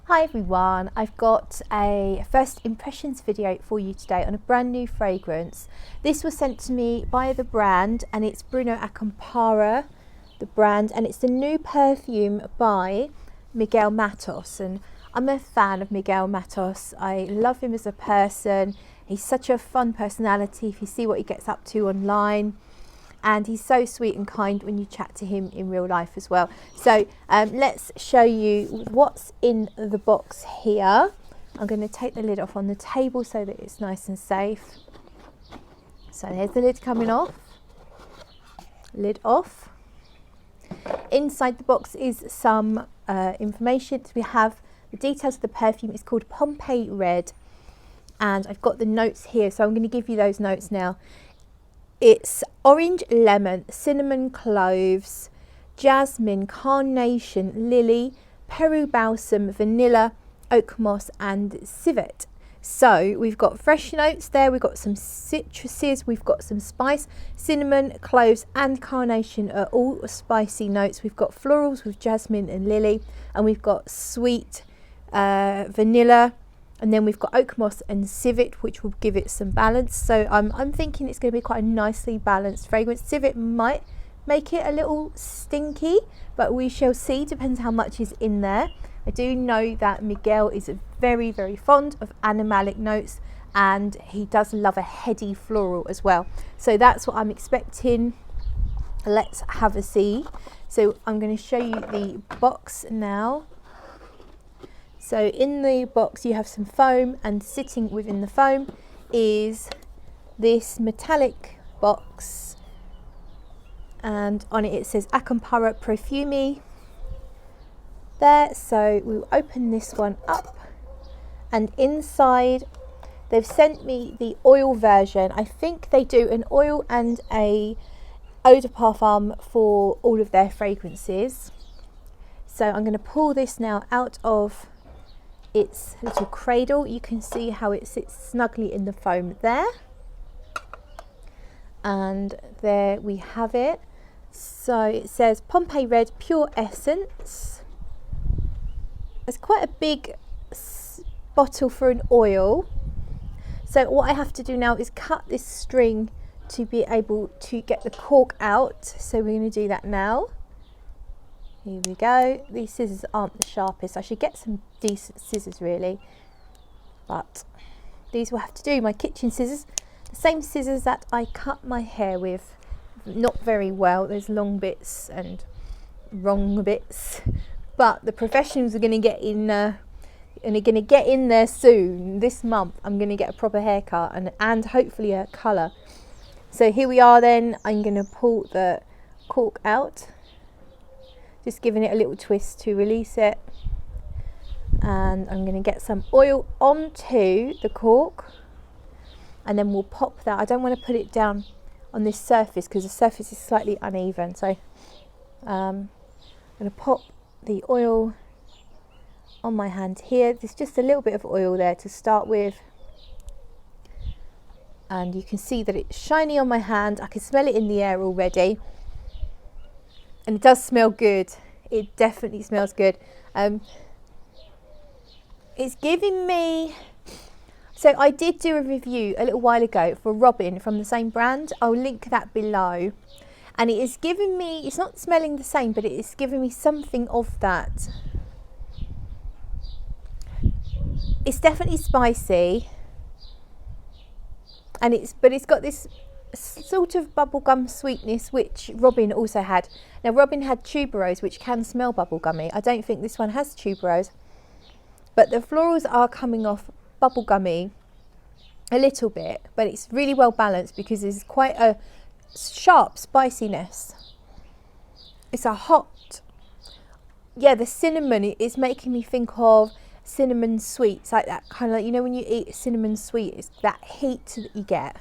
Hi everyone, I've got a first impressions video for you today on a brand new fragrance. This was sent to me by the brand and it's Bruno Acampora, the brand, and it's the new perfume by Miguel Matos. And I'm a fan of Miguel Matos. I love him as a person. He's such a fun personality if you see what he gets up to online. And he's so sweet and kind when you chat to him in real life as well. So let's show you what's in the box here. I'm going to take the lid off on the table so that it's nice and safe. So there's the lid coming off. Lid off. Inside the box is some information. So we have the details of the perfume. It's called Pompeii Red. And I've got the notes here, so I'm going to give you those notes now. It's orange, lemon, cinnamon, cloves, jasmine, carnation, lily, Peru balsam, vanilla, oakmoss and civet. So we've got fresh notes there, we've got some citruses, we've got some spice, cinnamon, cloves and carnation are all spicy notes. We've got florals with jasmine and lily, and we've got sweet vanilla. And then we've got Oakmoss and Civet, which will give it some balance. So I'm thinking it's going to be quite a nicely balanced fragrance. Civet might make it a little stinky, but we shall see. Depends how much is in there. I do know that Miguel is very, very fond of animalic notes, and he does love a heady floral as well. So that's what I'm expecting. Let's have a see. So I'm going to show you the box now. So in the box you have some foam, and sitting within the foam is this metallic box, and on it says Acampora Perfumes there. So we'll open this one up, and inside they've sent me the oil version. I think they do an oil and a eau de parfum for all of their fragrances. So I'm going to pull this now out of its little cradle. You can see how it sits snugly in the foam there, and there we have it. So it says Pompeii Red Pure Essence. It's quite a big bottle for an oil. So what I have to do now is cut this string to be able to get the cork out. So we're going to do that now. Here we go. These scissors aren't the sharpest. I should get some decent scissors really, but these will have to do. My kitchen scissors, the same scissors that I cut my hair with. Not very well. There's long bits and wrong bits, but the professionals are going to get in and are going to get in there soon. This month I'm going to get a proper haircut and hopefully a colour. So here we are then. I'm going to pull the cork out, just giving it a little twist to release it, and I'm going to get some oil onto the cork, and then we'll pop that. I don't want to put it down on this surface because the surface is slightly uneven, so I'm going to pop the oil on my hand here. There's just a little bit of oil there to start with, and you can see that it's shiny on my hand. I can smell it in the air already. And it does smell good. It definitely smells good. It's giving me... So I did do a review a little while ago for Robin from the same brand. I'll link that below. And it is giving me... It's not smelling the same, but it is giving me something of that. It's definitely spicy. And it's got this sort of bubblegum sweetness which Robin also had. Now Robin had tuberose, which can smell bubblegummy. I don't think this one has tuberose, but the florals are coming off bubblegummy a little bit, but it's really well balanced because there's quite a sharp spiciness. It's a hot, yeah, the cinnamon is making me think of cinnamon sweets, like that kind of, like, you know, when you eat cinnamon sweet, it's that heat that you get.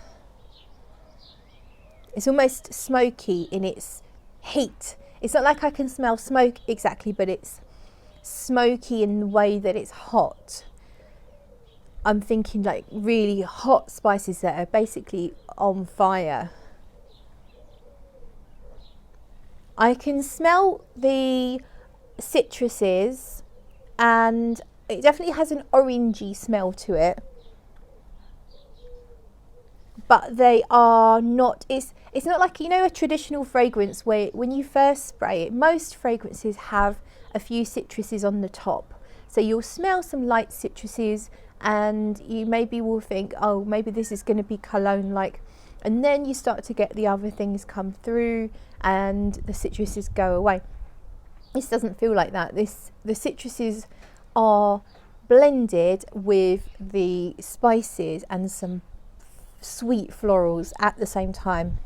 It's almost smoky in its heat. It's not like I can smell smoke exactly, but it's smoky in the way that it's hot. I'm thinking like really hot spices that are basically on fire. I can smell the citruses and it definitely has an orangey smell to it, but they are not, it's not like, you know, a traditional fragrance where when you first spray it, most fragrances have a few citruses on the top. So you'll smell some light citruses and you maybe will think, oh, maybe this is going to be cologne like, and then you start to get the other things come through and the citruses go away. This doesn't feel like that. The citruses are blended with the spices and some sweet florals at the same time.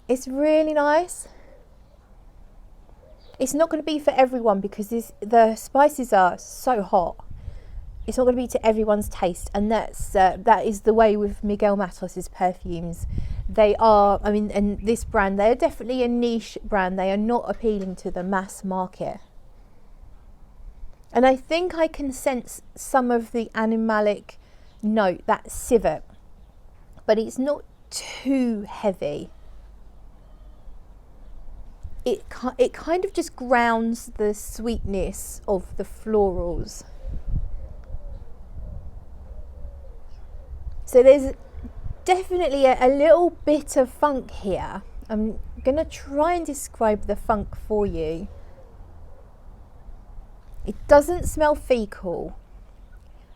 It's really nice. It's not going to be for everyone because the spices are so hot. It's not going to be to everyone's taste, and that is the way with Miguel Matos's perfumes. They are, I mean, and this brand, they are definitely a niche brand. They are not appealing to the mass market. And I think I can sense some of the animalic note, that civet, but it's not too heavy. It kind of just grounds the sweetness of the florals. So there's definitely a little bit of funk here. I'm going to try and describe the funk for you. It doesn't smell fecal.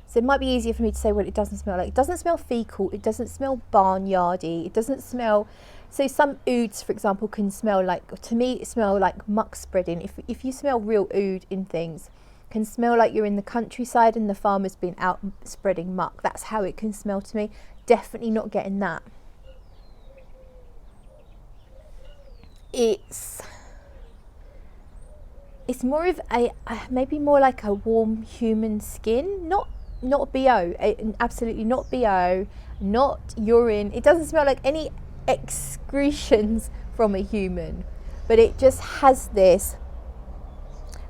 So it might be easier for me to say what it doesn't smell like. It doesn't smell fecal. It doesn't smell barnyardy. It doesn't smell... So some ouds, for example, can smell like... To me, it smells like muck spreading. If you smell real oud in things, it can smell like you're in the countryside and the farmer's been out spreading muck. That's how it can smell to me. Definitely not getting that. It's more of a maybe more like a warm human skin, not BO, absolutely not BO, not urine. It doesn't smell like any excretions from a human, but it just has this.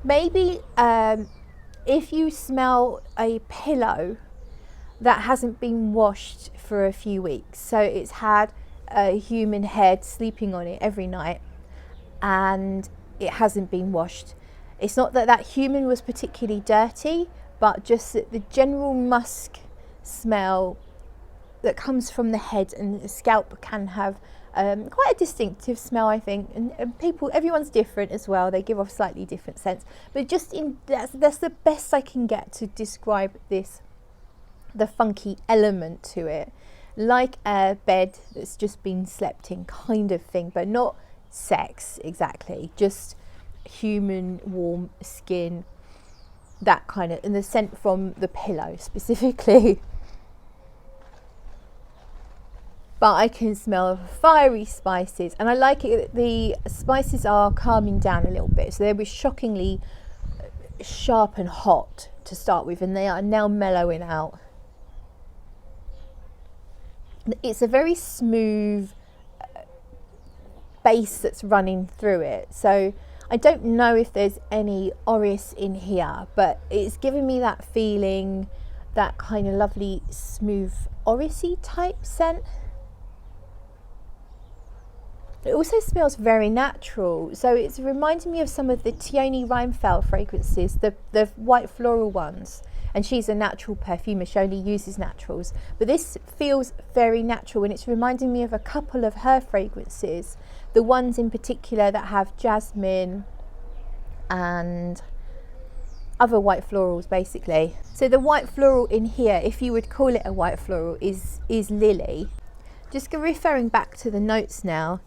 Maybe if you smell a pillow that hasn't been washed for a few weeks, so it's had a human head sleeping on it every night and it hasn't been washed. It's not that that human was particularly dirty, but just that the general musk smell that comes from the head and the scalp can have quite a distinctive smell, I think. And people, everyone's different as well. They give off slightly different scents. But just that's the best I can get to describe this, the funky element to it. Like a bed that's just been slept in kind of thing, but not sex exactly. Just human warm skin, that kind of, and the scent from the pillow specifically. But I can smell fiery spices, and I like it. The spices are calming down a little bit, so they were shockingly sharp and hot to start with, and they are now mellowing out. It's a very smooth base that's running through it, so I don't know if there's any orris in here, but it's giving me that feeling, that kind of lovely smooth orrisy type scent. It also smells very natural, so it's reminding me of some of the Teone Reinthal fragrances, the white floral ones. And she's a natural perfumer, she only uses naturals. But this feels very natural, and it's reminding me of a couple of her fragrances. The ones in particular that have jasmine and other white florals, basically. So the white floral in here, if you would call it a white floral, is lily. Just referring back to the notes now.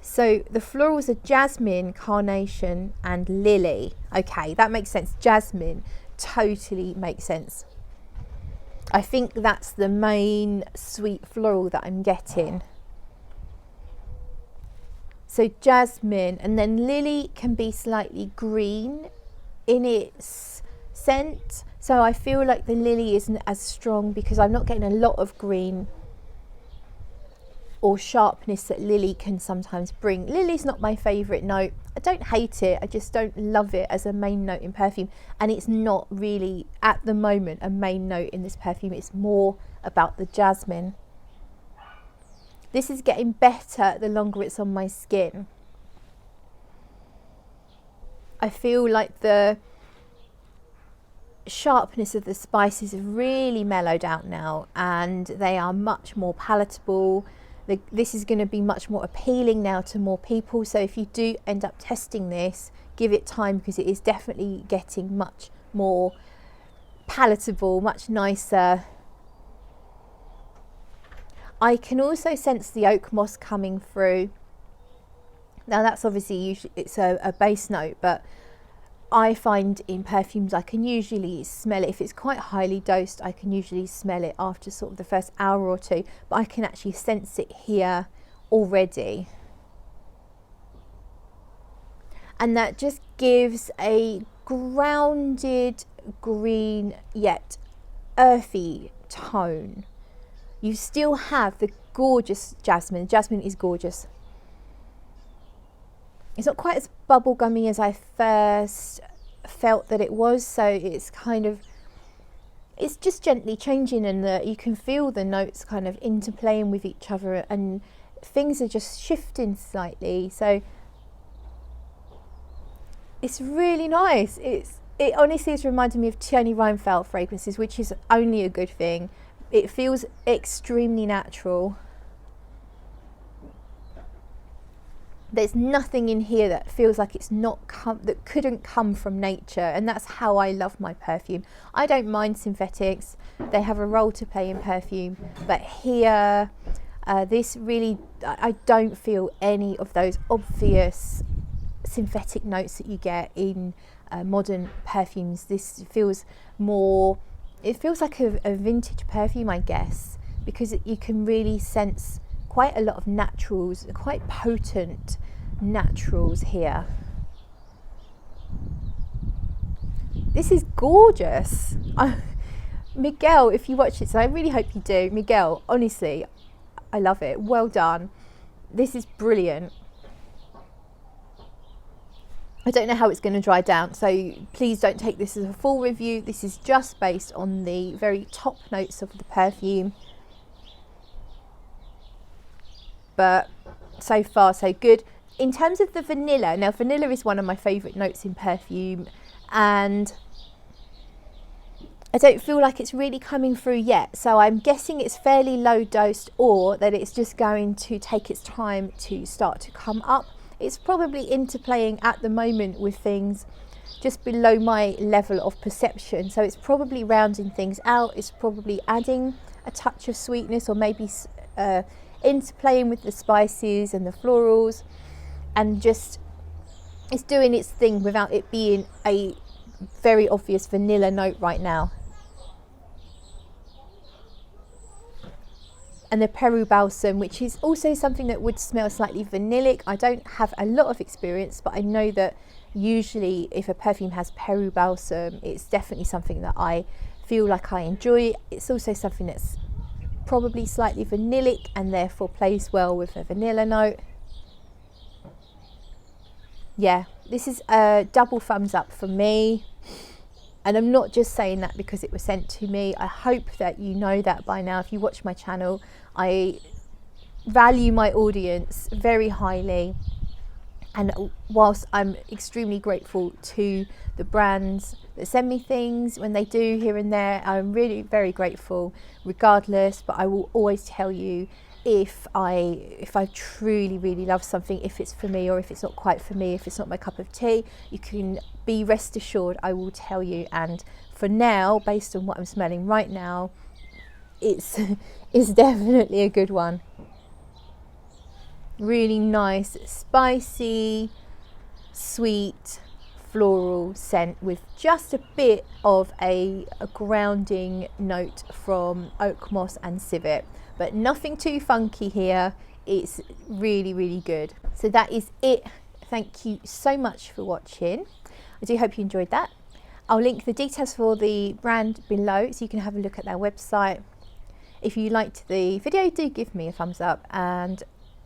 So the florals are jasmine, carnation and lily. Okay, that makes sense. Jasmine totally makes sense. I think that's the main sweet floral that I'm getting. So jasmine, and then lily can be slightly green in its scent. So I feel like the lily isn't as strong because I'm not getting a lot of green or sharpness that lily can sometimes bring. Lily's not my favourite note. I don't hate it, I just don't love it as a main note in perfume, and it's not really at the moment a main note in this perfume. It's more about the jasmine. This is getting better the longer it's on my skin. I feel like the sharpness of the spices have really mellowed out now, and they are much more palatable. This is going to be much more appealing now to more people, so if you do end up testing this, give it time, because it is definitely getting much more palatable, much nicer. I can also sense the oak moss coming through. Now that's obviously usually it's a base note, but I find in perfumes I can usually smell it. If it's quite highly dosed, I can usually smell it after sort of the first hour or two, but I can actually sense it here already. And that just gives a grounded green yet earthy tone. You still have the gorgeous jasmine. Jasmine is gorgeous. It's not quite as bubblegummy as I first felt that it was, so it's kind of, it's just gently changing, and you can feel the notes kind of interplaying with each other, and things are just shifting slightly. So it's really nice. It honestly is reminding me of Teone Reinthal fragrances, which is only a good thing. It feels extremely natural. There's nothing in here that feels like it's not that couldn't come from nature, and that's how I love my perfume. I don't mind synthetics; they have a role to play in perfume. But here, this really, I don't feel any of those obvious synthetic notes that you get in modern perfumes. This feels more. It feels like a vintage perfume, I guess, because you can really sense quite a lot of naturals, quite potent naturals here. This is gorgeous. Miguel, if you watch this, and I really hope you do, Miguel, honestly, I love it. Well done. This is brilliant. I don't know how it's going to dry down, so please don't take this as a full review. This is just based on the very top notes of the perfume. But so far so good. In terms of the vanilla, now vanilla is one of my favourite notes in perfume, and I don't feel like it's really coming through yet, so I'm guessing it's fairly low dosed, or that it's just going to take its time to start to come up. It's probably interplaying at the moment with things just below my level of perception, so it's probably rounding things out. It's probably adding a touch of sweetness, or maybe interplaying with the spices and the florals, and just it's doing its thing without it being a very obvious vanilla note right now. And the Peru Balsam, which is also something that would smell slightly vanillic. I don't have a lot of experience, but I know that usually if a perfume has Peru Balsam, it's definitely something that I feel like I enjoy. It's also something that's probably slightly vanillic and therefore plays well with a vanilla note. Yeah, this is a double thumbs up from me. And I'm not just saying that because it was sent to me. I hope that you know that by now. If you watch my channel, I value my audience very highly. And whilst I'm extremely grateful to the brands that send me things when they do here and there, I'm really very grateful regardless. But I will always tell you if I truly really love something, if it's for me or if it's not quite for me, if it's not my cup of tea, you can be rest assured I will tell you. And for now, based on what I'm smelling right now, it's definitely a good one. Really nice, spicy, sweet, floral scent with just a bit of a grounding note from Oakmoss and Civet, but nothing too funky here. It's really, really good. So that is it. Thank you so much for watching. I do hope you enjoyed that. I'll link the details for the brand below so you can have a look at their website. If you liked the video, do give me a thumbs up, and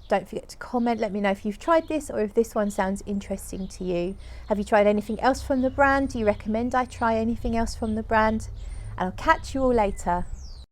don't forget to comment. Let me know if you've tried this or if this one sounds interesting to you. Have you tried anything else from the brand? Do you recommend I try anything else from the brand? And I'll catch you all later.